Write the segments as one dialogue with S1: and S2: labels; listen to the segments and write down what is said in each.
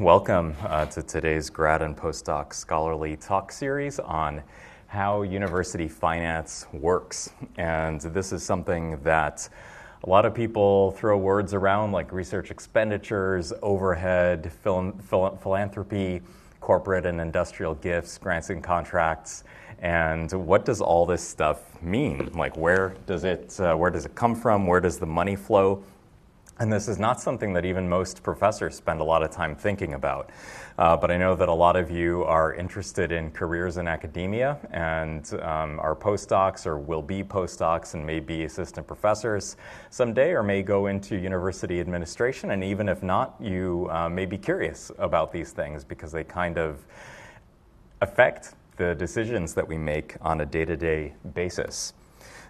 S1: Welcome to today's grad and postdoc scholarly talk series on how university finance works. And this is something that a lot of people throw words around like research expenditures, overhead, philanthropy, corporate and industrial gifts, grants and contracts. And what does all this stuff mean? Like where does it come from? Where does the money flow? And this is not something that even most professors spend a lot of time thinking about. But I know that a lot of you are interested in careers in academia and are postdocs or will be postdocs and may be assistant professors someday or may go into university administration. And even if not, you may be curious about these things because they kind of affect the decisions that we make on a day-to-day basis.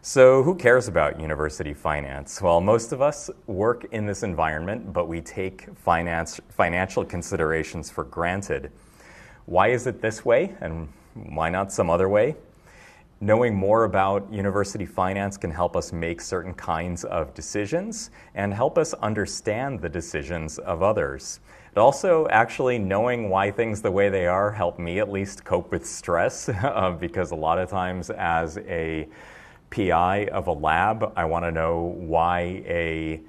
S1: So who cares about university finance? Well, most of us work in this environment, but we take financial considerations for granted. Why is it this way, and why not some other way? Knowing more about university finance can help us make certain kinds of decisions and help us understand the decisions of others. It also, actually, knowing why things the way they are help me at least cope with stress because a lot of times as a PI of a lab, I want to know why a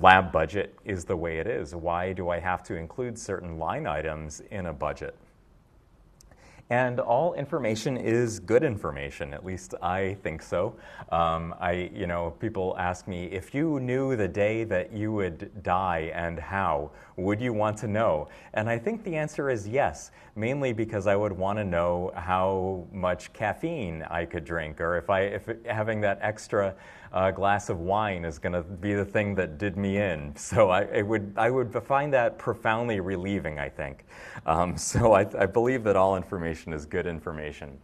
S1: lab budget is the way it is. Why do I have to include certain line items in a budget? And all information is good information, at least I think so. People ask me, if you knew the day that you would die and how, would you want to know? And I think the answer is yes, mainly because I would want to know how much caffeine I could drink, or if having that extra glass of wine is going to be the thing that did me in. So I would find that profoundly relieving, I think. So I believe that all information is good information.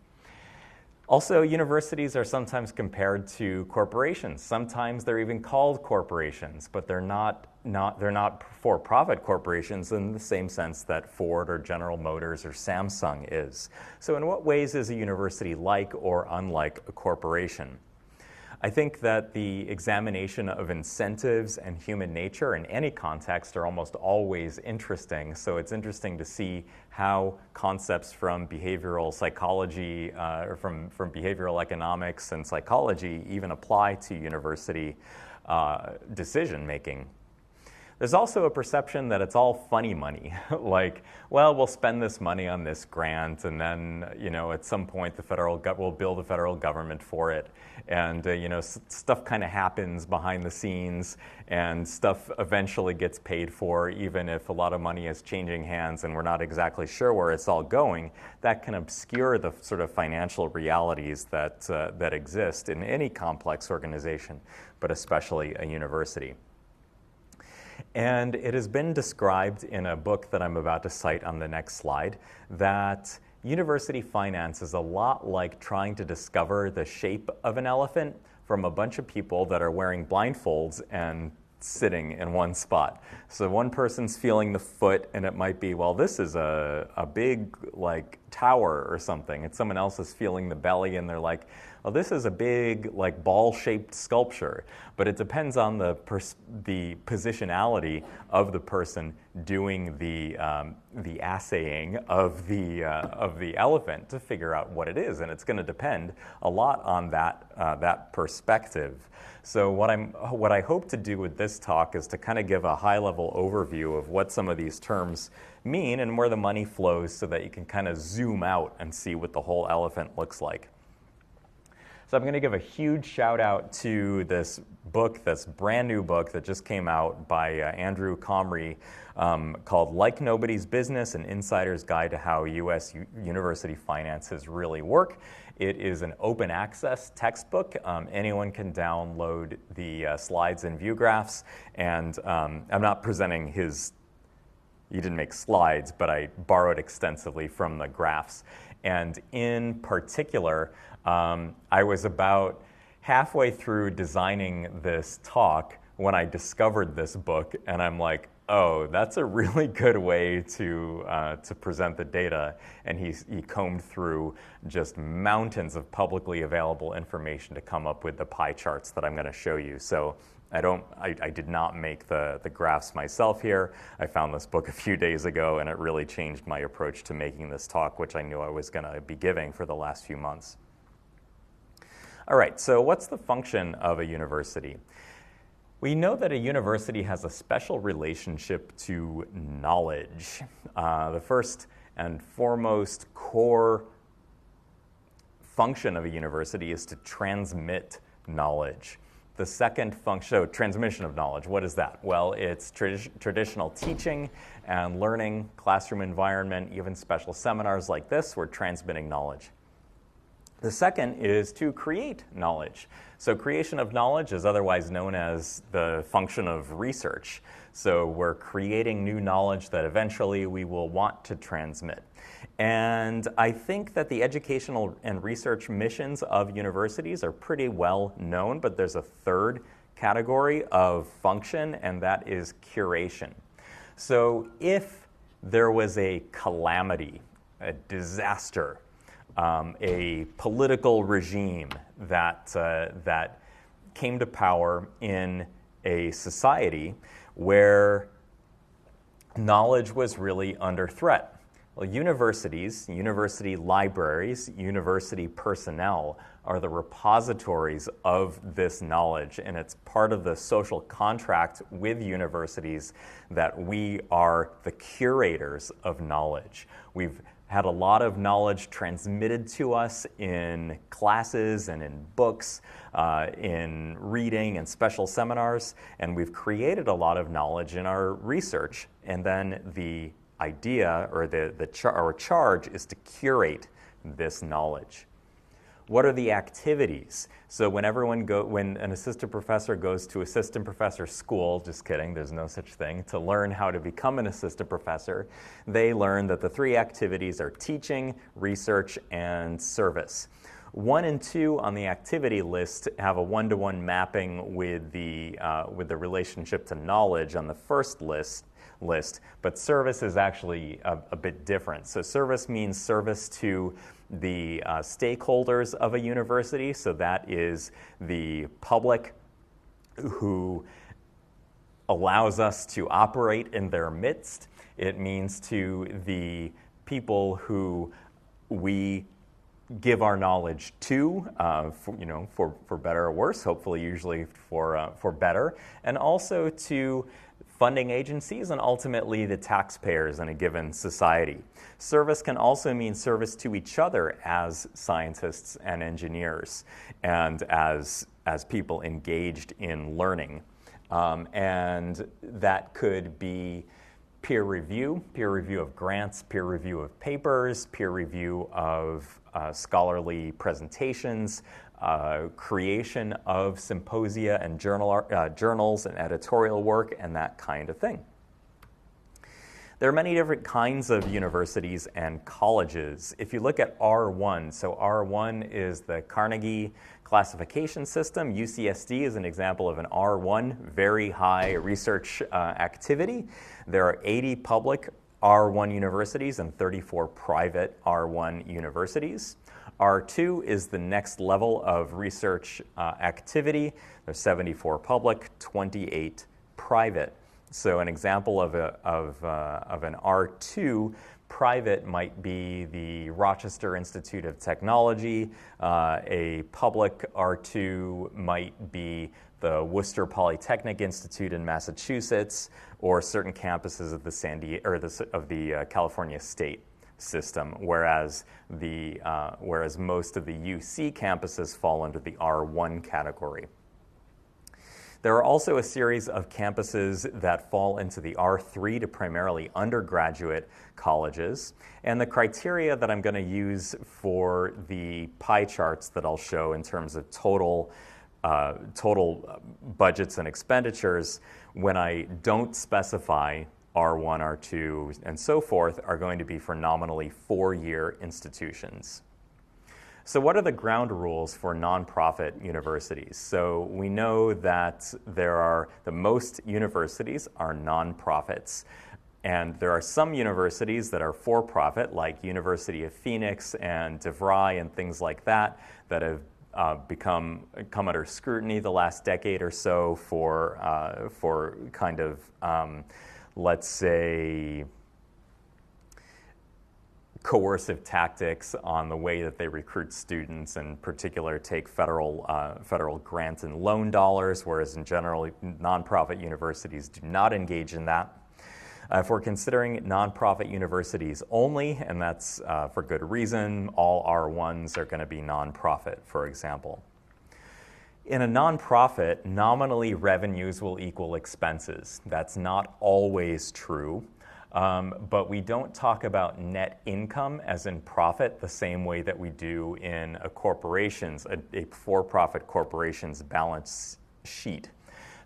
S1: Also, universities are sometimes compared to corporations. Sometimes they're even called corporations, but they're not for-profit corporations in the same sense that Ford or General Motors or Samsung is. So in what ways is a university like or unlike a corporation? I think that the examination of incentives and human nature in any context are almost always interesting. So it's interesting to see how concepts from behavioral psychology or from behavioral economics and psychology even apply to university decision making. There's also a perception that it's all funny money, like, well, we'll spend this money on this grant, and then, at some point we'll bill the federal government for it, and stuff kind of happens behind the scenes, and stuff eventually gets paid for, even if a lot of money is changing hands, and we're not exactly sure where it's all going. That can obscure the sort of financial realities that exist in any complex organization, but especially a university. And it has been described in a book that I'm about to cite on the next slide that university finance is a lot like trying to discover the shape of an elephant from a bunch of people that are wearing blindfolds and sitting in one spot. So one person's feeling the foot, and it might be, well, this is a big like tower or something. And someone else is feeling the belly, and they're like, well, this is a big like ball-shaped sculpture. But it depends on the positionality of the person doing the assaying of the elephant to figure out what it is, and it's going to depend a lot on that perspective. So what I hope to do with this talk is to kind of give a high-level overview of what some of these terms mean and where the money flows so that you can kind of zoom out and see what the whole elephant looks like. So I'm going to give a huge shout out to this book, this brand new book that just came out by Andrew Comrie called Like Nobody's Business, An Insider's Guide to How U.S. University Finances Really Work. It is an open access textbook. Anyone can download the slides and view graphs. And I'm not presenting he didn't make slides, but I borrowed extensively from the graphs. And in particular, I was about halfway through designing this talk when I discovered this book, and I'm like, oh, that's a really good way to present the data. And he combed through just mountains of publicly available information to come up with the pie charts that I'm going to show you. So I did not make the graphs myself here. I found this book a few days ago, and it really changed my approach to making this talk, which I knew I was going to be giving for the last few months. All right, so what's the function of a university? We know that a university has a special relationship to knowledge. The first and foremost core function of a university is to transmit knowledge. The second function, so transmission of knowledge, what is that? Well, it's traditional teaching and learning, classroom environment, even special seminars like this, we're transmitting knowledge. The second is to create knowledge. So creation of knowledge is otherwise known as the function of research. So we're creating new knowledge that eventually we will want to transmit. And I think that the educational and research missions of universities are pretty well known, but there's a third category of function, and that is curation. So if there was a calamity, a disaster, a political regime that came to power in a society where knowledge was really under threat. Well, universities, university libraries, university personnel are the repositories of this knowledge, and it's part of the social contract with universities that we are the curators of knowledge. We've had a lot of knowledge transmitted to us in classes and in books, in reading and special seminars, and we've created a lot of knowledge in our research. And then the idea or our charge is to curate this knowledge. What are the activities? So when an assistant professor goes to assistant professor school, just kidding, there's no such thing, to learn how to become an assistant professor, they learn that the three activities are teaching, research, and service. 1 and 2 on the activity list have a one-to-one mapping with the relationship to knowledge on the first list, but service is actually a bit different. So service means service to the stakeholders of a university, so that is the public who allows us to operate in their midst. It means to the people who we give our knowledge to, for better or worse, hopefully usually for better, and also to funding agencies and ultimately the taxpayers in a given society. Service can also mean service to each other as scientists and engineers and as people engaged in learning. And that could be peer review of grants, peer review of papers, peer review of scholarly presentations, creation of symposia and journals and editorial work and that kind of thing. There are many different kinds of universities and colleges. If you look at R1, so R1 is the Carnegie classification system. UCSD is an example of an R1, very high research activity. There are 80 public R1 universities and 34 private R1 universities. R2 is the next level of research activity. There's 74 public, 28 private. So an example of an R2 private might be the Rochester Institute of Technology. A public R2 might be the Worcester Polytechnic Institute in Massachusetts, or certain campuses of the California State system, whereas most of the UC campuses fall under the R1 category. There are also a series of campuses that fall into the R3 to primarily undergraduate colleges, and the criteria that I'm going to use for the pie charts that I'll show in terms of total budgets and expenditures, when I don't specify R1, R2, and so forth, are going to be for nominally 4-year institutions. So what are the ground rules for nonprofit universities? So we know that most universities are nonprofits, and there are some universities that are for-profit, like University of Phoenix and DeVry and things like that, that have come under scrutiny the last decade or so for kind of, let's say, coercive tactics on the way that they recruit students, in particular take federal grant and loan dollars, whereas in general nonprofit universities do not engage in that. If we're considering nonprofit universities only, and that's for good reason, all R1s are going to be nonprofit, for example. In a nonprofit, nominally revenues will equal expenses. That's not always true. But we don't talk about net income as in profit the same way that we do in a for-profit corporation's balance sheet.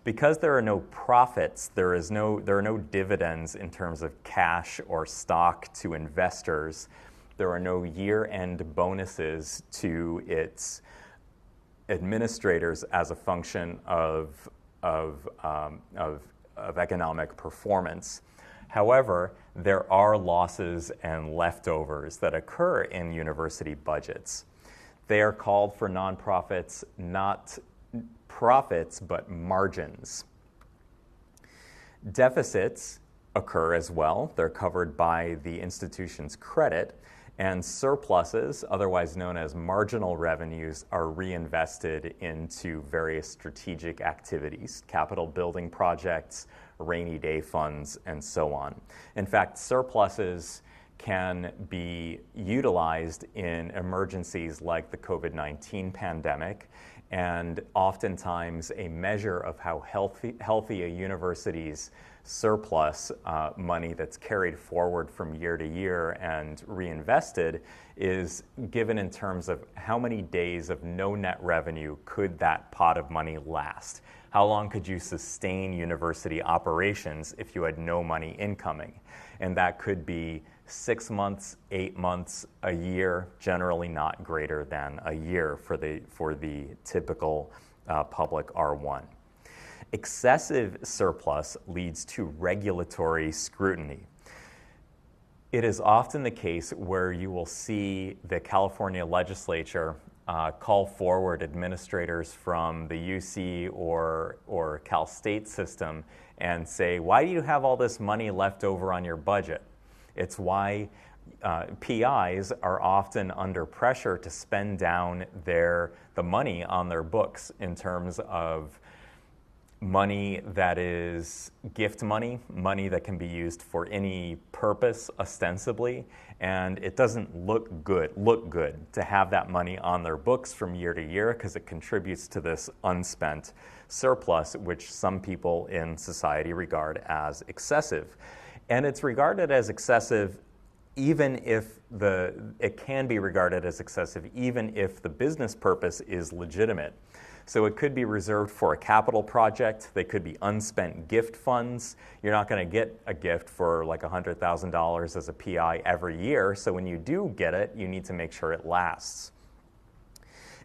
S1: Because there are no profits, there are no dividends in terms of cash or stock to investors. There are no year-end bonuses to its administrators as a function of economic performance. However, there are losses and leftovers that occur in university budgets. They are called for nonprofits not profits, but margins. Deficits occur as well. They're covered by the institution's credit, and surpluses, otherwise known as marginal revenues, are reinvested into various strategic activities, capital building projects, rainy day funds, and so on. In fact, surpluses can be utilized in emergencies like the COVID-19 pandemic, and oftentimes a measure of how healthy a university's surplus money that's carried forward from year to year and reinvested is given in terms of how many days of no net revenue could that pot of money last. How long could you sustain university operations if you had no money incoming? And that could be 6 months, 8 months, a year, generally not greater than a year for the typical public R1. Excessive surplus leads to regulatory scrutiny. It is often the case where you will see the California legislature call forward administrators from the UC or Cal State system and say, why do you have all this money left over on your budget? It's why PIs are often under pressure to spend down the money on their books in terms of money that is gift money, money that can be used for any purpose ostensibly, and it doesn't look good to have that money on their books from year to year because it contributes to this unspent surplus, which some people in society regard as excessive. And it's regarded as excessive even if it can be regarded as excessive even if the business purpose is legitimate. So it could be reserved for a capital project. They could be unspent gift funds. You're not going to get a gift for like $100,000 as a PI every year. So when you do get it, you need to make sure it lasts.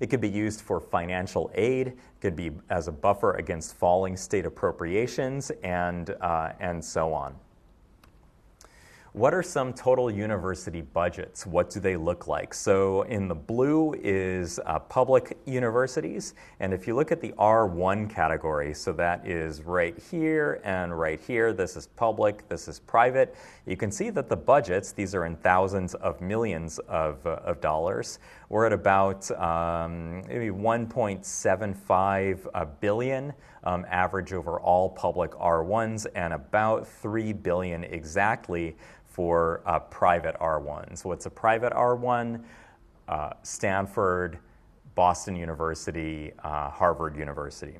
S1: It could be used for financial aid. It could be as a buffer against falling state appropriations, and so on. What are some total university budgets? What do they look like? So in the blue is public universities, and if you look at the R1 category, so that is right here and right here, this is public, this is private, you can see that the budgets, these are in thousands of millions of dollars, we're at about maybe 1.75 billion average over all public R1s, and about 3 billion exactly for private R1s. What's a private R1? Stanford, Boston University, Harvard University.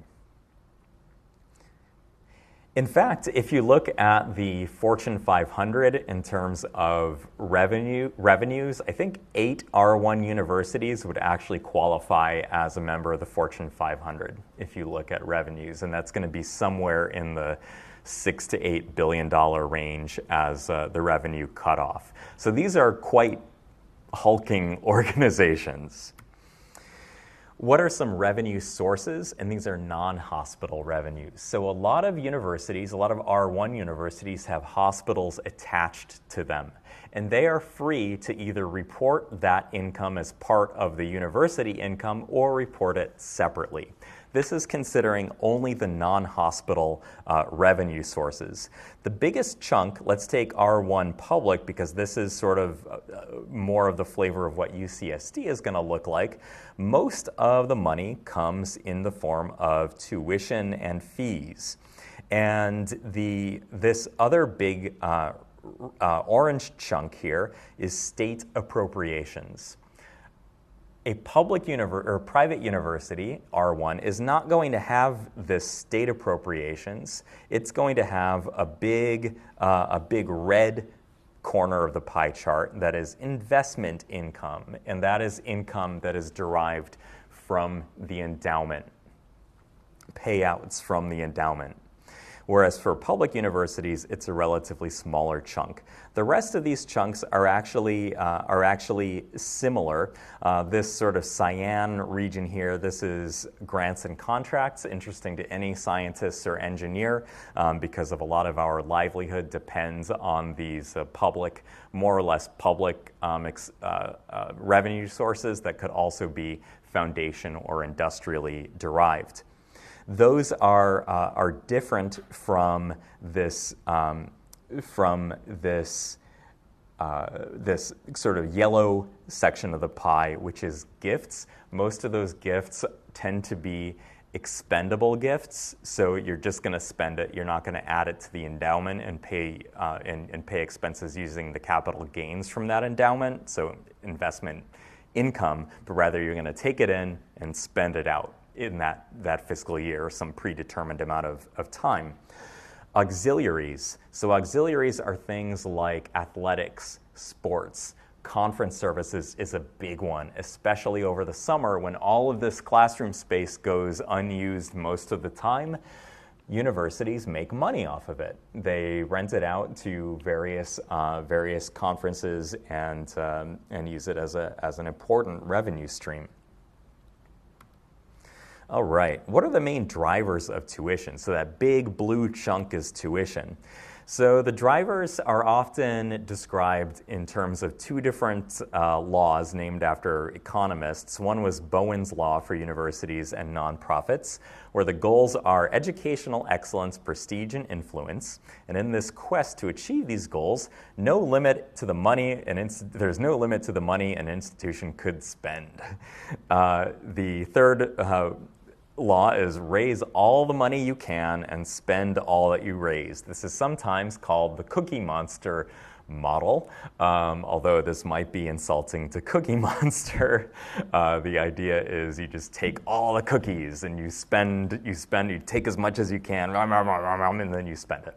S1: In fact, if you look at the Fortune 500 in terms of revenues, I think 8 R1 universities would actually qualify as a member of the Fortune 500 if you look at revenues, and that's going to be somewhere in the $6 to $8 billion range as the revenue cutoff. So these are quite hulking organizations. What are some revenue sources? And these are non-hospital revenues. So a lot of universities, a lot of R1 universities have hospitals attached to them. And they are free to either report that income as part of the university income or report it separately. This is considering only the non-hospital revenue sources. The biggest chunk, let's take R1 public, because this is sort of more of the flavor of what UCSD is going to look like. Most of the money comes in the form of tuition and fees. And this other big orange chunk here is state appropriations. A public or private university, R1, is not going to have this state appropriations. It's going to have a big red corner of the pie chart that is investment income, and that is income that is derived from the endowment, payouts from the endowment. Whereas for public universities, it's a relatively smaller chunk. The rest of these chunks are actually similar. This sort of cyan region here, this is grants and contracts, interesting to any scientist or engineer, because of a lot of our livelihood depends on these public, more or less public revenue sources that could also be foundation or industrially derived. Those are different from this this sort of yellow section of the pie, which is gifts. Most of those gifts tend to be expendable gifts, so you're just going to spend it. You're not going to add it to the endowment and pay expenses using the capital gains from that endowment, so investment income, but rather you're going to take it in and spend it out in that fiscal year, some predetermined amount of time. Auxiliaries. So auxiliaries are things like athletics, sports. Conference services is a big one, especially over the summer when all of this classroom space goes unused most of the time. Universities make money off of it. They rent it out to various conferences and use it as an important revenue stream. All right, what are the main drivers of tuition? So that big blue chunk is tuition. So the drivers are often described in terms of two different laws named after economists. One was Bowen's Law for universities and nonprofits, where the goals are educational excellence, prestige, and influence. And in this quest to achieve these goals, there's no limit to the money an institution could spend. The third law is raise all the money you can and spend all that you raise. This is sometimes called the Cookie Monster model, although this might be insulting to Cookie Monster. The idea is you just take all the cookies and you take as much as you can, and then you spend it.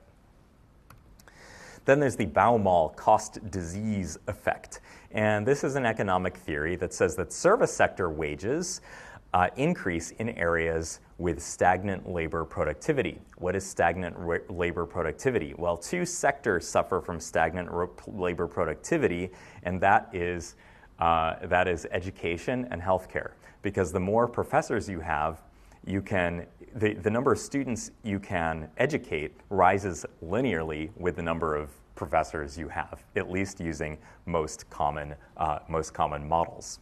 S1: Then there's the Baumol cost-disease effect. And this is an economic theory that says that service sector wages increase in areas with stagnant labor productivity. What is stagnant labor productivity? Well, two sectors suffer from stagnant labor productivity, and that is education and healthcare. Because the more professors you have, the number of students you can educate rises linearly with the number of professors you have, at least using most common models.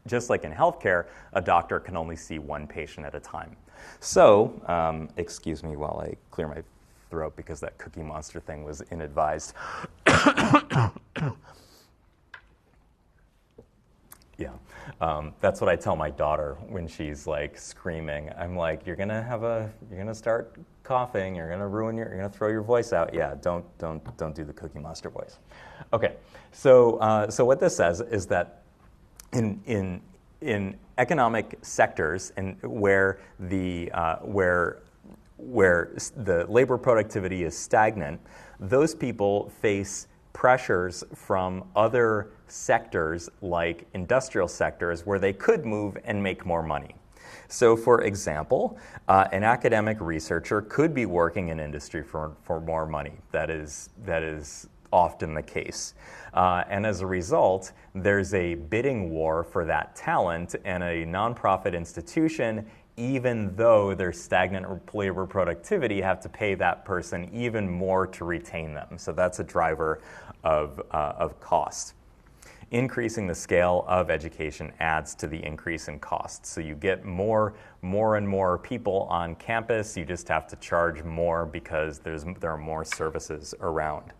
S1: Just like in healthcare, a doctor can only see one patient at a time. So, excuse me while I clear my throat because that Cookie Monster thing was inadvised. Yeah, that's what I tell my daughter when she's like screaming. I'm like, you're gonna start coughing. You're gonna throw your voice out. Yeah, don't do the Cookie Monster voice. Okay, so what this says is that in economic sectors and where the labor productivity is stagnant, those people face pressures from other sectors like industrial sectors where they could move and make more money. So for example, an academic researcher could be working in industry for more money. That is often the case. And as a result, there's a bidding war for that talent, and a nonprofit institution, even though there's stagnant labor productivity, have to pay that person even more to retain them. So that's a driver of cost. Increasing the scale of education adds to the increase in costs. So you get more and more people on campus. You just have to charge more because there are more services around.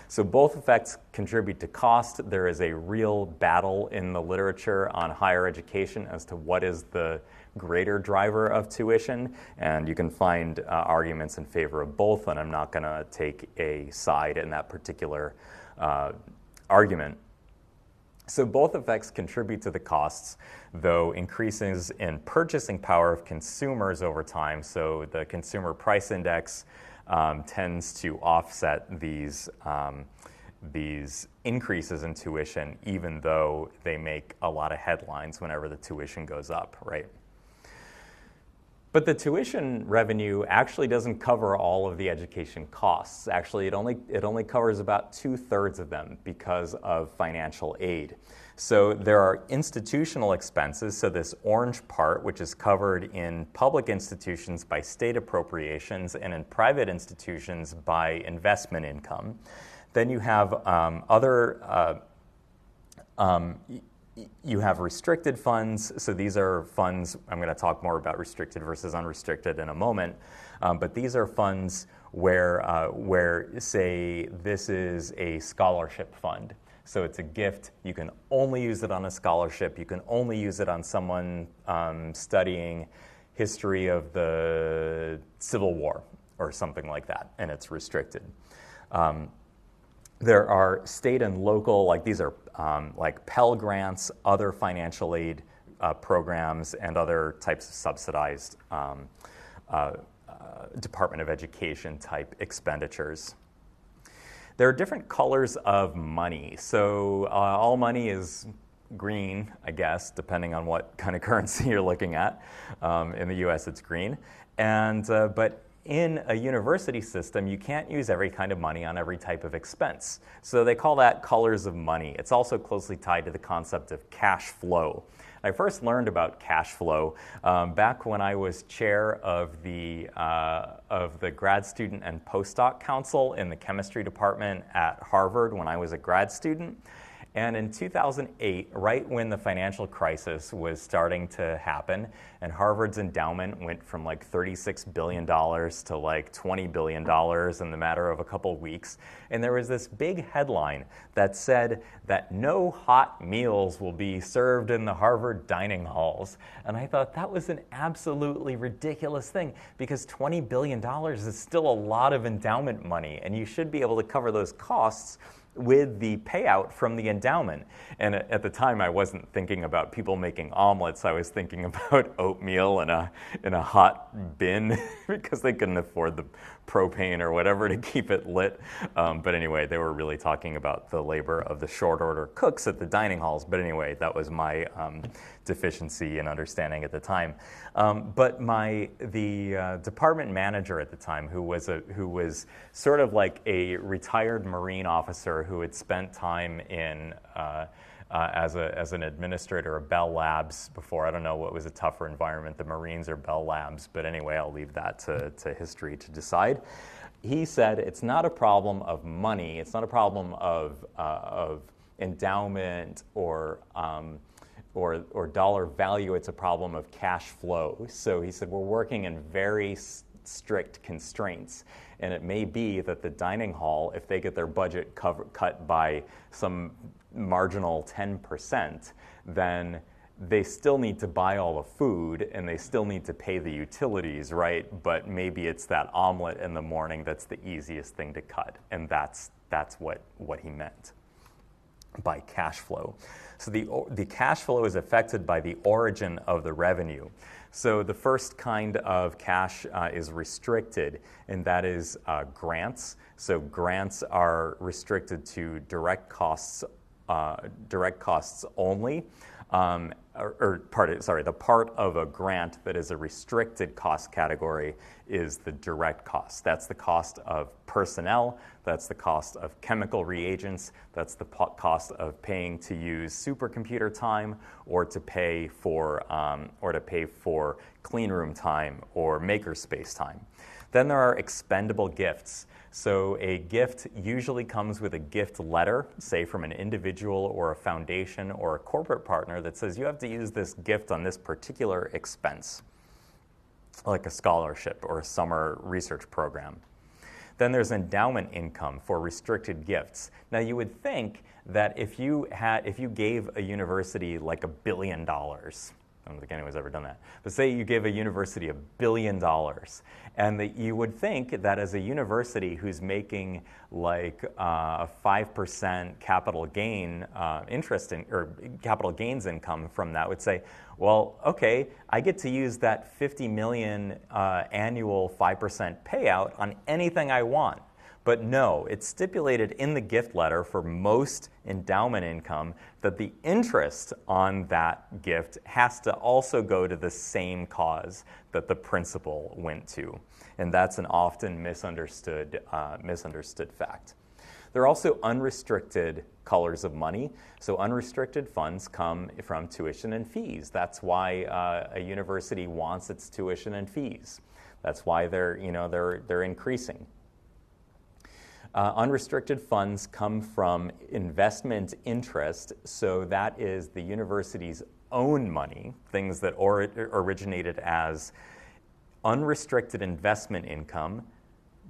S1: So both effects contribute to cost. There is a real battle in the literature on higher education as to what is the greater driver of tuition, and you can find arguments in favor of both, and I'm not going to take a side in that particular argument. So both effects contribute to the costs, though increases in purchasing power of consumers over time. So the consumer price index tends to offset these increases in tuition, even though they make a lot of headlines whenever the tuition goes up, right? But the tuition revenue actually doesn't cover all of the education costs. Actually, it only covers about 2/3 of them because of financial aid. So there are institutional expenses, so this orange part, which is covered in public institutions by state appropriations and in private institutions by investment income. Then you have you have restricted funds. So these are funds, I'm going to talk more about restricted versus unrestricted in a moment, but these are funds where say this is a scholarship fund. So it's a gift. You can only use it on a scholarship. You can only use it on someone studying history of the Civil War or something like that, and it's restricted. There are state and local, like these are like Pell Grants, other financial aid programs, and other types of subsidized Department of Education type expenditures. There are different colors of money. So all money is green, I guess, depending on what kind of currency you're looking at. In the US, it's green. And but in a university system, you can't use every kind of money on every type of expense. So they call that colors of money. It's also closely tied to the concept of cash flow. I first learned about cash flow back when I was chair of the Grad Student and Postdoc Council in the chemistry department at Harvard when I was a grad student. And in 2008, right when the financial crisis was starting to happen, and Harvard's endowment went from like $36 billion to like $20 billion in the matter of a couple weeks, and there was this big headline that said that no hot meals will be served in the Harvard dining halls. And I thought that was an absolutely ridiculous thing, because $20 billion is still a lot of endowment money, and you should be able to cover those costs with the payout from the endowment. And at the time, I wasn't thinking about people making omelets. I was thinking about oatmeal in a hot bin because they couldn't afford the propane or whatever to keep it lit. But anyway, they were really talking about the labor of the short order cooks at the dining halls. But anyway, that was my deficiency in understanding at the time. But the department manager at the time, who was sort of like a retired Marine officer who had spent time in as an administrator of Bell Labs before. I don't know what was a tougher environment, the Marines or Bell Labs, but anyway, I'll leave that to history to decide. He said it's not a problem of money, it's not a problem of endowment or dollar value, it's a problem of cash flow. So he said we're working in very strict constraints, and it may be that the dining hall, if they get their budget cut by some marginal 10%, then they still need to buy all the food and they still need to pay the utilities, right? But maybe it's that omelet in the morning that's the easiest thing to cut, and that's what he meant by cash flow. So the cash flow is affected by the origin of the revenue. So the first kind of cash is restricted, and that is grants. So grants are restricted to direct costs only, the part of a grant that is a restricted cost category is the direct cost. That's the cost of personnel, that's the cost of chemical reagents, that's the cost of paying to use supercomputer time or to pay for clean room time or makerspace time. Then there are expendable gifts. So a gift usually comes with a gift letter, say from an individual or a foundation or a corporate partner that says you have to use this gift on this particular expense, like a scholarship or a summer research program. Then there's endowment income for restricted gifts. Now you would think that if you gave a university like $1 billion, I don't think anyone's ever done that. But say you give a university $1 billion, and that you would think that as a university who's making like a 5% capital gain or capital gains income from that would say, well, okay, I get to use that $50 million annual 5% payout on anything I want. But no, it's stipulated in the gift letter for most endowment income that the interest on that gift has to also go to the same cause that the principal went to. And that's an often misunderstood fact. There are also unrestricted colors of money. So unrestricted funds come from tuition and fees. That's why a university wants its tuition and fees. That's why they're increasing. Unrestricted funds come from investment interest, so that is the university's own money, things that originated as unrestricted investment income,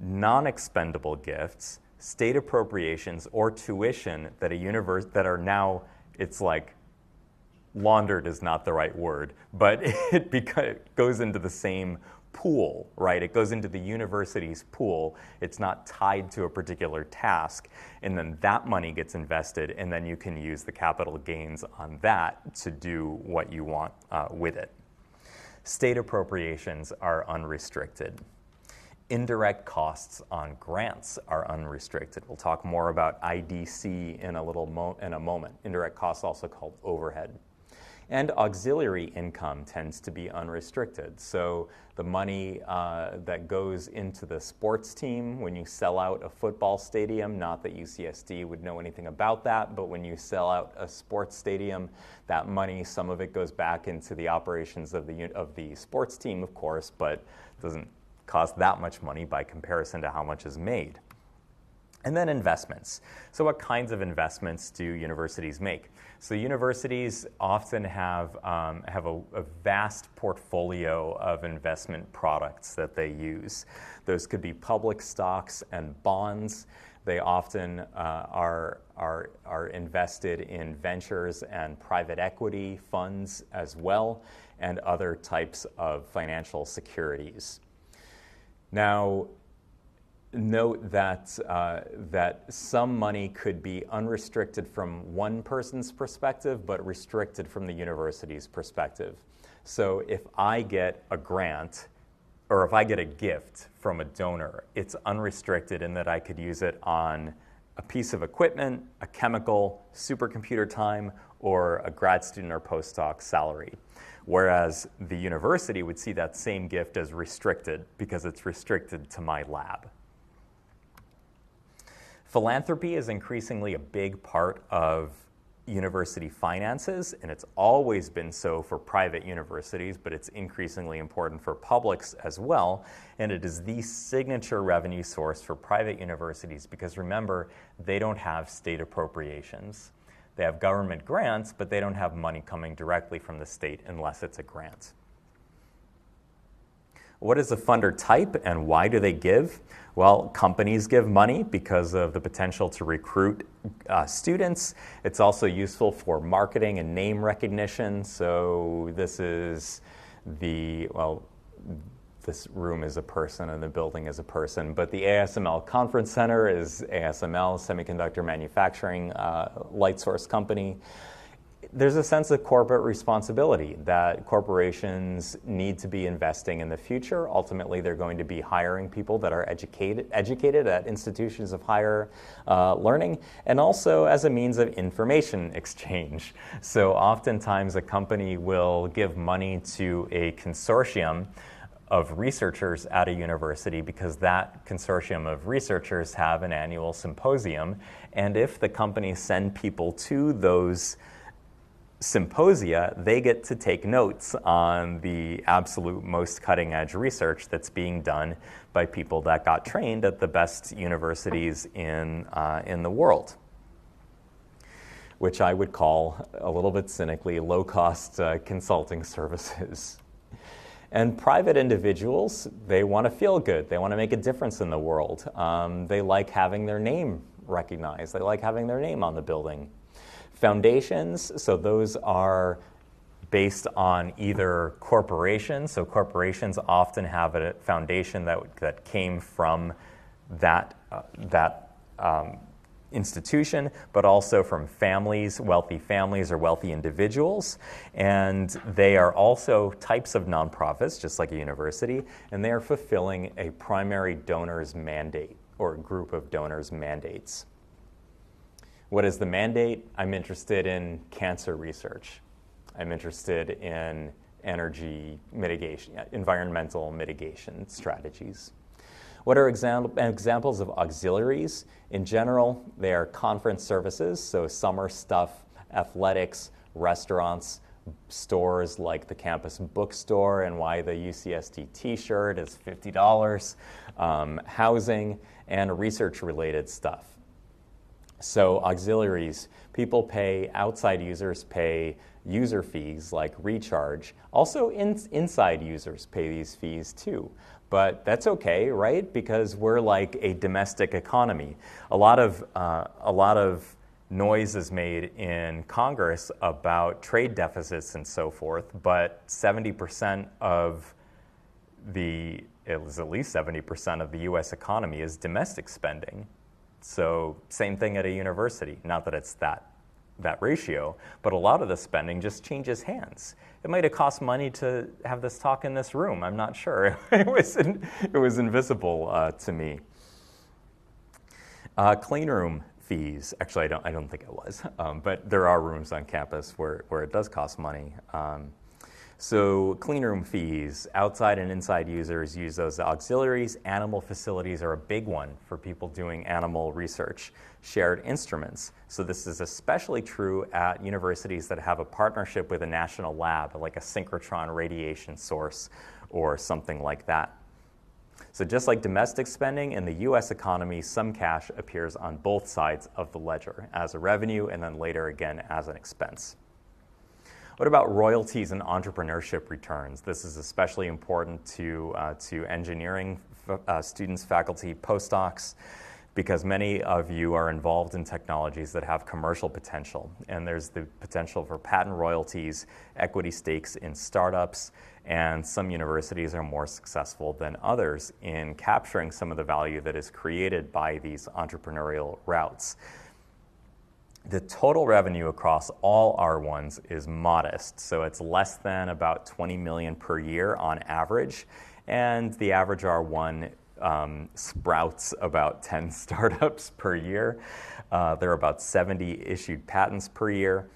S1: non-expendable gifts, state appropriations, or tuition that that are now, it's like, laundered is not the right word, but it goes into the same pool, right? It goes into the university's pool. It's not tied to a particular task. And then that money gets invested, and then you can use the capital gains on that to do what you want with it. State appropriations are unrestricted. Indirect costs on grants are unrestricted. We'll talk more about IDC in a moment. Indirect costs, also called overhead. And auxiliary income tends to be unrestricted. So the money that goes into the sports team when you sell out a football stadium, not that UCSD would know anything about that, but when you sell out a sports stadium, that money, some of it goes back into the operations of the sports team, of course, but doesn't cost that much money by comparison to how much is made. And then investments. So what kinds of investments do universities make? So universities often have a vast portfolio of investment products that they use. Those could be public stocks and bonds. They often are invested in ventures and private equity funds as well, and other types of financial securities. Now, note that some money could be unrestricted from one person's perspective, but restricted from the university's perspective. So if I get a grant, or if I get a gift from a donor, it's unrestricted in that I could use it on a piece of equipment, a chemical, supercomputer time, or a grad student or postdoc salary. Whereas the university would see that same gift as restricted because it's restricted to my lab. Philanthropy is increasingly a big part of university finances, and it's always been so for private universities, but it's increasingly important for publics as well. And it is the signature revenue source for private universities because remember, they don't have state appropriations. They have government grants, but they don't have money coming directly from the state unless it's a grant. What is a funder type and why do they give? Well, companies give money because of the potential to recruit students. It's also useful for marketing and name recognition. So this is this room is a person and the building is a person, but the ASML Conference Center is ASML, Semiconductor Manufacturing Light Source Company. there's a sense of corporate responsibility that corporations need to be investing in the future. Ultimately, they're going to be hiring people that are educated at institutions of higher learning, and also as a means of information exchange. So oftentimes a company will give money to a consortium of researchers at a university because that consortium of researchers have an annual symposium. And if the companies send people to those symposia, they get to take notes on the absolute most cutting-edge research that's being done by people that got trained at the best universities in the world, which I would call, a little bit cynically, low-cost consulting services. And private individuals, they want to feel good. They want to make a difference in the world. They like having their name recognized. They like having their name on the building. Foundations, so those are based on either corporations. So corporations often have a foundation that came from that institution, but also from families, wealthy families or wealthy individuals. And they are also types of nonprofits, just like a university, and they are fulfilling a primary donor's mandate or a group of donors' mandates. What is the mandate? I'm interested in cancer research. I'm interested in energy mitigation, environmental mitigation strategies. What are examples of auxiliaries? In general, they are conference services, so summer stuff, athletics, restaurants, stores like the campus bookstore and why the UCSD t-shirt is $50, housing, and research-related stuff. So auxiliaries, outside users pay user fees like recharge. Also inside users pay these fees too. But that's okay, right? Because we're like a domestic economy. A lot of noise is made in Congress about trade deficits and so forth, but 70% of at least 70% of the US economy is domestic spending. So same thing at a university. Not that it's that ratio, but a lot of the spending just changes hands. It might have cost money to have this talk in this room. I'm not sure. It was invisible to me. Clean room fees. Actually, I don't think it was, but there are rooms on campus where it does cost money. So clean room fees, outside and inside users use those auxiliaries. Animal facilities are a big one for people doing animal research. Shared instruments. So this is especially true at universities that have a partnership with a national lab, like a synchrotron radiation source or something like that. So just like domestic spending in the US economy, some cash appears on both sides of the ledger as a revenue and then later again as an expense. What about royalties and entrepreneurship returns? This is especially important to engineering students, faculty, postdocs, because many of you are involved in technologies that have commercial potential. And there's the potential for patent royalties, equity stakes in startups, and some universities are more successful than others in capturing some of the value that is created by these entrepreneurial routes. The total revenue across all R1s is modest, so it's less than about $20 million per year on average, and the average R1 sprouts about 10 startups per year. There are about 70 issued patents per year.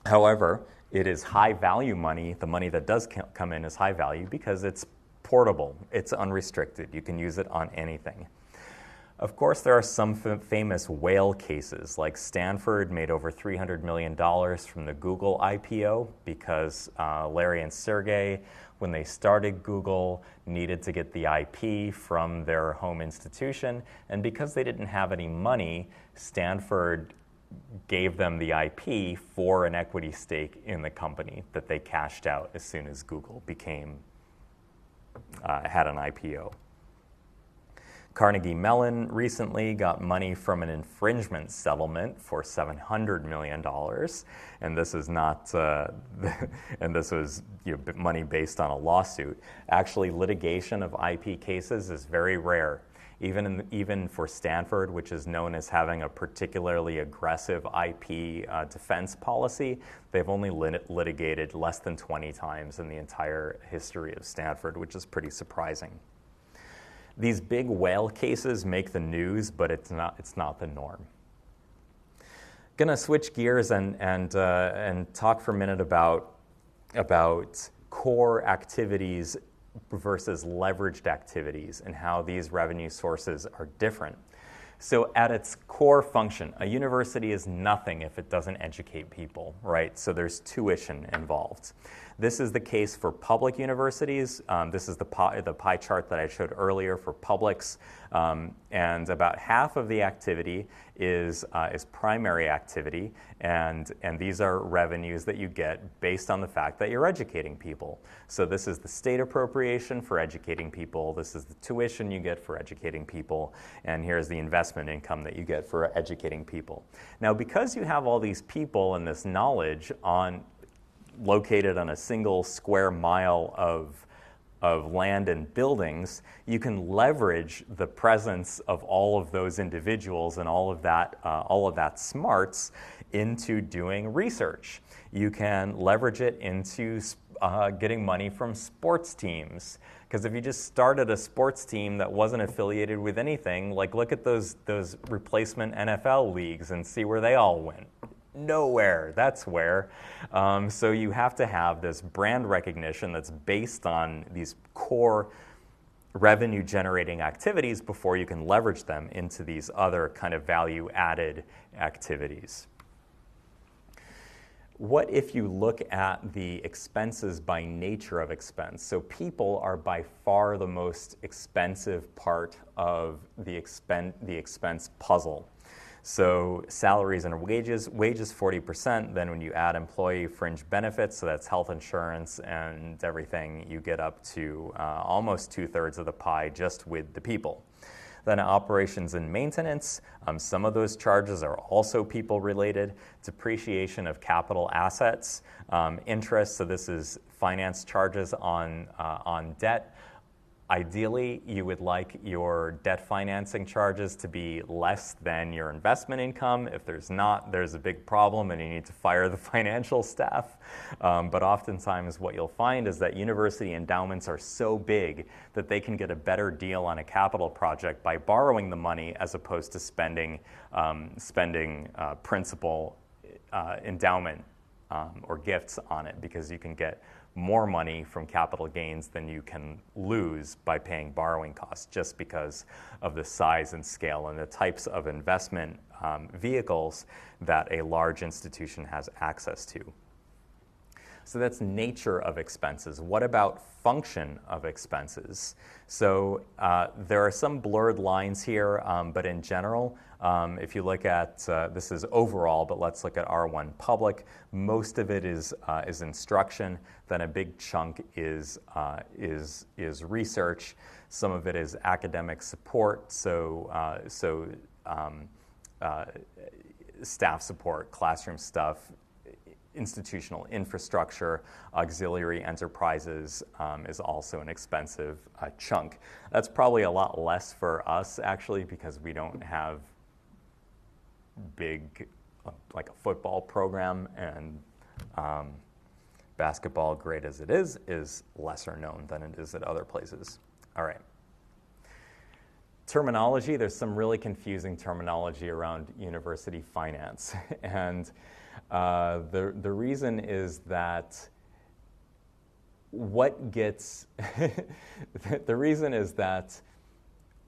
S1: However, it is high value money. The money that does come in is high value because it's portable, it's unrestricted. You can use it on anything. Of course, there are some famous whale cases, like Stanford made over $300 million from the Google IPO because Larry and Sergey, when they started Google, needed to get the IP from their home institution. And because they didn't have any money, Stanford gave them the IP for an equity stake in the company that they cashed out as soon as Google had an IPO. Carnegie Mellon recently got money from an infringement settlement for $700 million, and this is not, and this was money based on a lawsuit. Actually, litigation of IP cases is very rare Even for Stanford, which is known as having a particularly aggressive IP defense policy, they've only litigated less than 20 times in the entire history of Stanford, which is pretty surprising. These big whale cases make the news, but it's not the norm. Gonna switch gears and talk for a minute about core activities versus leveraged activities and how these revenue sources are different. So at its core function, a university is nothing if it doesn't educate people, right? So there's tuition involved. This is the case for public universities. This is the pie chart that I showed earlier for publics. And about half of the activity is primary activity, and these are revenues that you get based on the fact that you're educating people. So this is the state appropriation for educating people, this is the tuition you get for educating people, and here's the investment income that you get for educating people. Now, because you have all these people and this knowledge located on a single square mile of land and buildings, you can leverage the presence of all of those individuals and all of that smarts into doing research. You can leverage it into getting money from sports teams. Because if you just started a sports team that wasn't affiliated with anything, like look at those replacement NFL leagues and see where they all went. Nowhere. That's where. So you have to have this brand recognition that's based on these core revenue generating activities before you can leverage them into these other kind of value added activities. What if you look at the expenses by nature of expense? So people are by far the most expensive part of the expense puzzle. So salaries and wages 40%, then when you add employee fringe benefits, so that's health insurance and everything, you get up to almost 2/3 of the pie just with the people. Then operations and maintenance, some of those charges are also people related. Depreciation of capital assets, interest, so this is finance charges on debt. Ideally, you would like your debt financing charges to be less than your investment income. If there's not, there's a big problem and you need to fire the financial staff. But oftentimes what you'll find is that university endowments are so big that they can get a better deal on a capital project by borrowing the money as opposed to spending principal endowment or gifts on it, because you can get more money from capital gains than you can lose by paying borrowing costs, just because of the size and scale and the types of investment vehicles that a large institution has access to. So that's nature of expenses. What about function of expenses? So there are some blurred lines here, but in general, if you look at, this is overall, but let's look at R1 public, most of it is instruction, then a big chunk is research, some of it is academic support, so staff support, classroom stuff, institutional infrastructure, auxiliary enterprises is also an expensive chunk. That's probably a lot less for us, actually, because we don't have big, like a football program, and basketball, great as it is lesser known than it is at other places. All right. Terminology, there's some really confusing terminology around university finance. And the reason is that the reason is that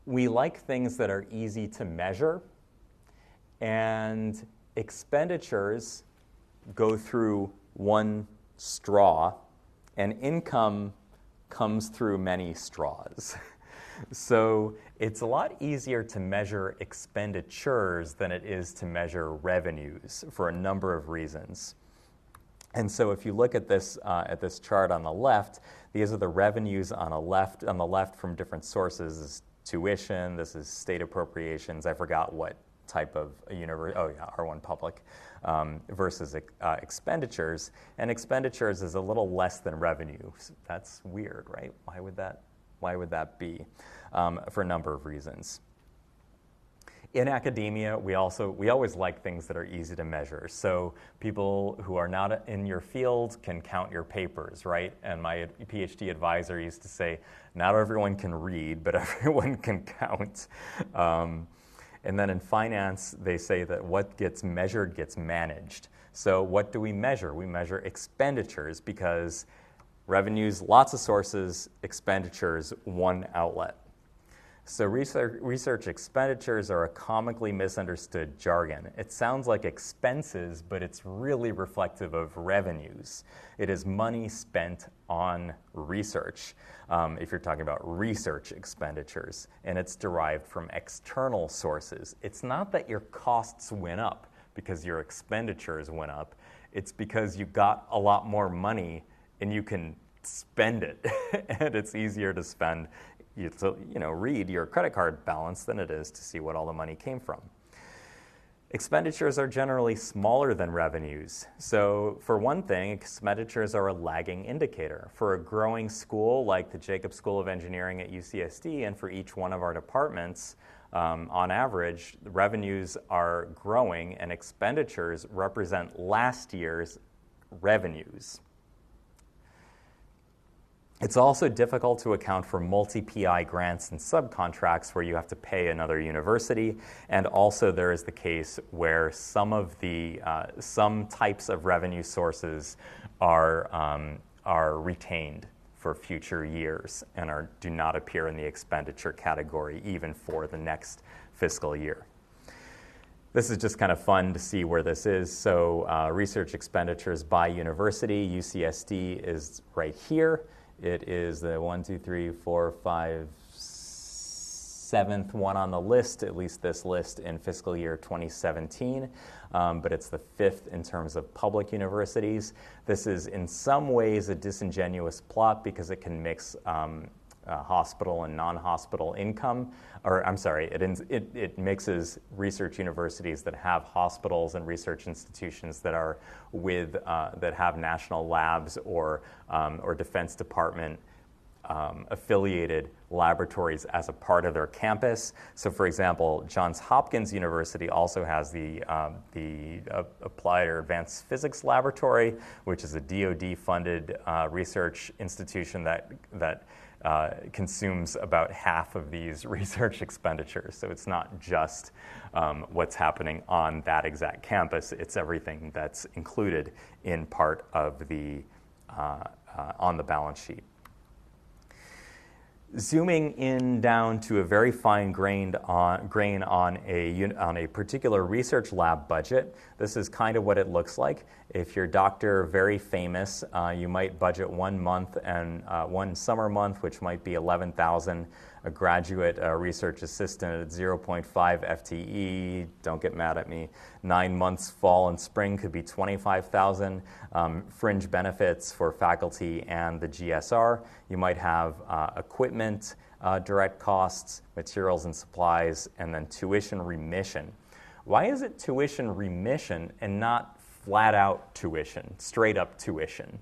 S1: we like things that are easy to measure, and expenditures go through one straw, and income comes through many straws. So it's a lot easier to measure expenditures than it is to measure revenues for a number of reasons. And so if you look at this chart on the left, these are the revenues on the left from different sources. This is tuition, this is state appropriations, I forgot what type of a university, oh yeah, R1 public, versus expenditures. And expenditures is a little less than revenue. That's weird, right? Why would that be? For a number of reasons. In academia, we always like things that are easy to measure. So people who are not in your field can count your papers, right? And my PhD advisor used to say, not everyone can read, but everyone can count. And then in finance, they say that what gets measured gets managed. So what do we measure? We measure expenditures because revenues, lots of sources, expenditures, one outlet. So research expenditures are a comically misunderstood jargon. It sounds like expenses, but it's really reflective of revenues. It is money spent on research, if you're talking about research expenditures, and it's derived from external sources. It's not that your costs went up because your expenditures went up. It's because you got a lot more money and you can spend it, and it's easier to spend read your credit card balance than it is to see what all the money came from. Expenditures are generally smaller than revenues. So for one thing, expenditures are a lagging indicator. For a growing school like the Jacobs School of Engineering at UCSD, and for each one of our departments, on average, the revenues are growing and expenditures represent last year's revenues. It's also difficult to account for multi-PI grants and subcontracts where you have to pay another university, and also there is the case where some types of revenue sources are retained for future years and do not appear in the expenditure category even for the next fiscal year. This is just kind of fun to see where this is. So research expenditures by university, UCSD is right here. It is the 7th one on the list, at least this list in fiscal year 2017, but it's the 5th in terms of public universities. This is in some ways a disingenuous plot because it can mix hospital and non-hospital income, it mixes research universities that have hospitals and research institutions that are that have national labs or Defense Department affiliated laboratories as a part of their campus. So, for example, Johns Hopkins University also has the Applied or Advanced Physics Laboratory, which is a DoD-funded research institution that consumes about half of these research expenditures. So it's not just what's happening on that exact campus, it's everything that's included in part of the on the balance sheet. Zooming in down to a very fine grain on a particular research lab budget, this is kind of what it looks like. If your doctor very famous, you might budget 1 month and one summer month, which might be $11,000. A graduate research assistant at 0.5 FTE, don't get mad at me. 9 months fall and spring could be $25,000. Fringe benefits for faculty and the GSR. You might have equipment, direct costs, materials and supplies, and then tuition remission. Why is it tuition remission and not flat out tuition, straight up tuition?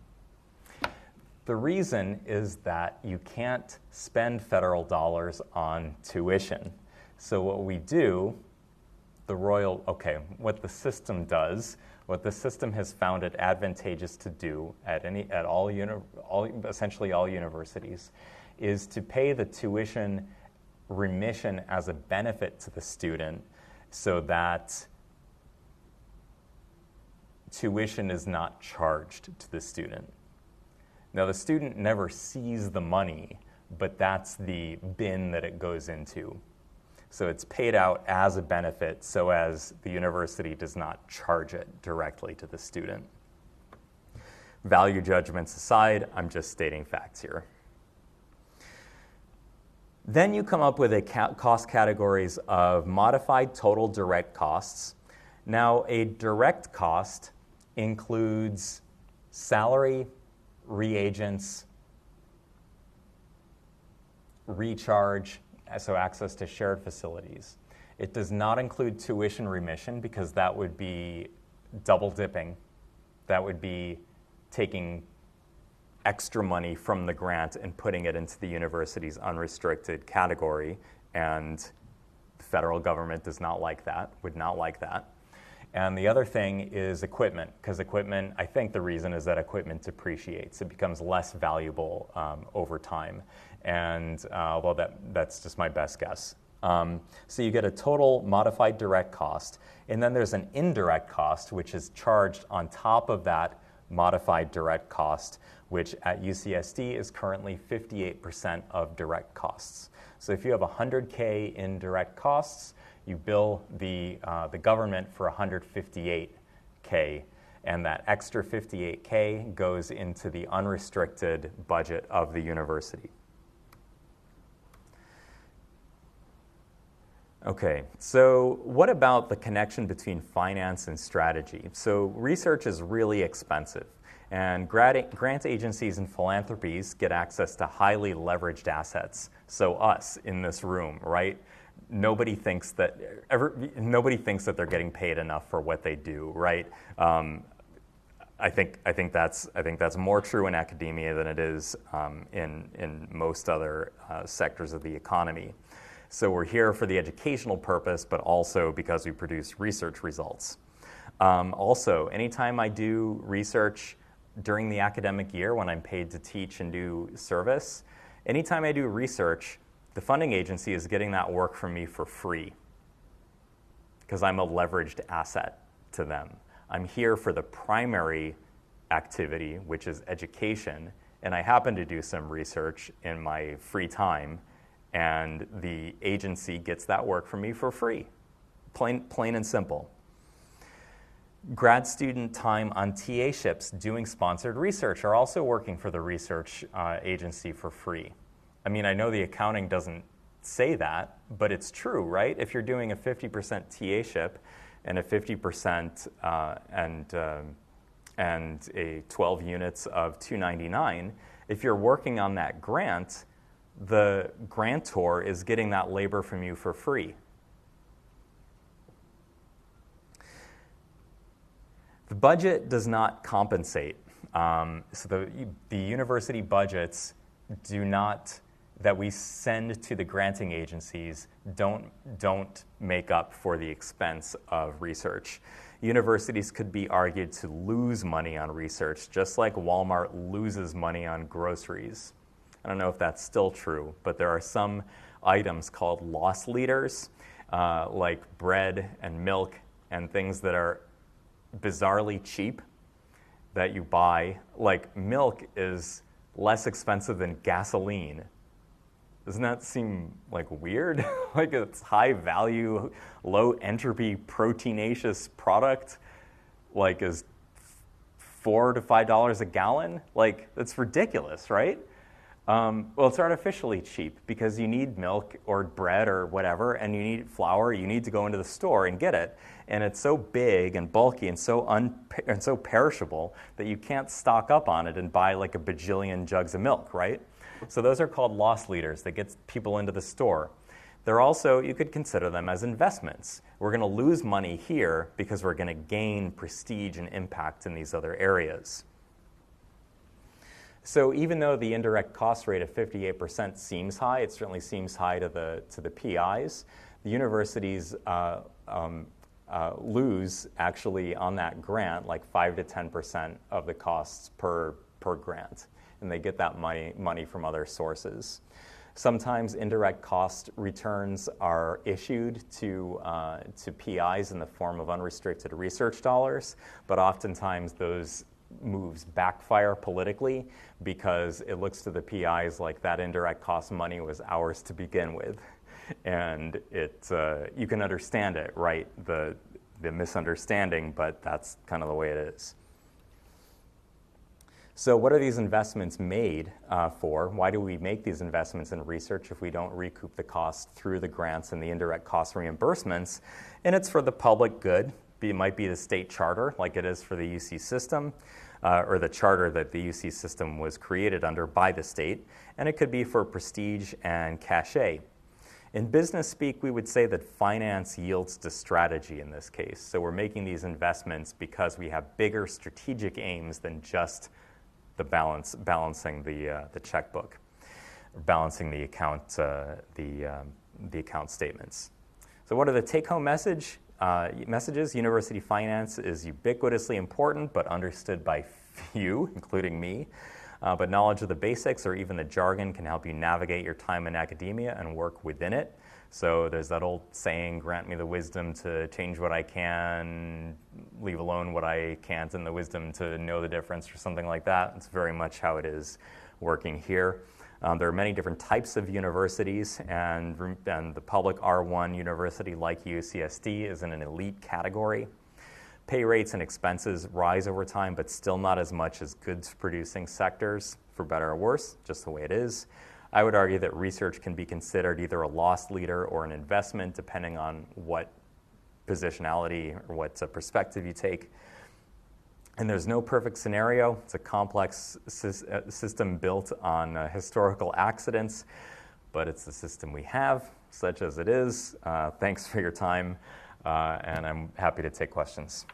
S1: The reason is that you can't spend federal dollars on tuition. So what we do, what the system does, what the system has found it advantageous to do essentially all universities, is to pay the tuition remission as a benefit to the student so that tuition is not charged to the student. Now, the student never sees the money, but that's the bin that it goes into. So it's paid out as a benefit so as the university does not charge it directly to the student. Value judgments aside, I'm just stating facts here. Then you come up with cost categories of modified total direct costs. Now, a direct cost includes salary, reagents, recharge, so access to shared facilities. It does not include tuition remission because that would be double dipping. That would be taking extra money from the grant and putting it into the university's unrestricted category, and The federal government does not like that, would not like that. And the other thing is equipment, because equipment, I think the reason is that equipment depreciates. It becomes less valuable over time. And well, that's just my best guess. So you get a total modified direct cost, and then there's an indirect cost, which is charged on top of that modified direct cost, which at UCSD is currently 58% of direct costs. So if you have 100K in direct costs, you bill the government for 158K, and that extra 58K goes into the unrestricted budget of the university. Okay, so what about the connection between finance and strategy? So research is really expensive, and grant agencies and philanthropies get access to highly leveraged assets. So us in this room, right? Nobody thinks that they're getting paid enough for what they do, right? I think that's more true in academia than it is in most other sectors of the economy. So we're here for the educational purpose, but also because we produce research results. Also, anytime I do research during the academic year when I'm paid to teach and do service, anytime I do research, the funding agency is getting that work from me for free because I'm a leveraged asset to them. I'm here for the primary activity, which is education, and I happen to do some research in my free time, and the agency gets that work from me for free, plain and simple. Grad student time on TA-ships doing sponsored research are also working for the research agency for free. I mean, I know the accounting doesn't say that, but it's true, right? If you're doing a 50% TA-ship and a 50% and a 12 units of $299, if you're working on that grant, the grantor is getting that labor from you for free. The budget does not compensate. So the university budgets that we send to the granting agencies don't make up for the expense of research. Universities could be argued to lose money on research, just like Walmart loses money on groceries. I don't know if that's still true, but there are some items called loss leaders, like bread and milk and things that are bizarrely cheap that you buy. Like milk is less expensive than gasoline. Doesn't that seem like weird? Like it's high value, low entropy, proteinaceous product, like is $4 to $5 a gallon? Like that's ridiculous, right? Well, it's artificially cheap because you need milk or bread or whatever, and you need flour. You need to go into the store and get it, and it's so big and bulky and so perishable that you can't stock up on it and buy like a bajillion jugs of milk, right? So those are called loss leaders that gets people into the store. They're also, you could consider them as investments. We're going to lose money here because we're going to gain prestige and impact in these other areas. So even though the indirect cost rate of 58% seems high, it certainly seems high to the PIs, the universities lose actually on that grant like 5 to 10% of the costs per grant, and they get that money from other sources. Sometimes indirect cost returns are issued to PIs in the form of unrestricted research dollars, but oftentimes those moves backfire politically because it looks to the PIs like that indirect cost money was ours to begin with. And you can understand it, right? The misunderstanding, but that's kind of the way it is. So what are these investments made for? Why do we make these investments in research if we don't recoup the cost through the grants and the indirect cost reimbursements? And it's for the public good. It might be the state charter, like it is for the UC system, or the charter that the UC system was created under by the state. And it could be for prestige and cachet. In business speak, we would say that finance yields to strategy in this case. So we're making these investments because we have bigger strategic aims than just the balancing the checkbook, balancing the account statements. So what are the take-home messages? University finance is ubiquitously important, but understood by few, including me. But knowledge of the basics or even the jargon can help you navigate your time in academia and work within it. So there's that old saying, grant me the wisdom to change what I can, leave alone what I can't, and the wisdom to know the difference, or something like that. It's very much how it is working here. There are many different types of universities, and the public R1 university like UCSD is in an elite category. Pay rates and expenses rise over time, but still not as much as goods-producing sectors, for better or worse, just the way it is. I would argue that research can be considered either a loss leader or an investment, depending on what positionality or what perspective you take. And there's no perfect scenario. It's a complex system built on historical accidents, but it's the system we have, such as it is. Thanks for your time, and I'm happy to take questions.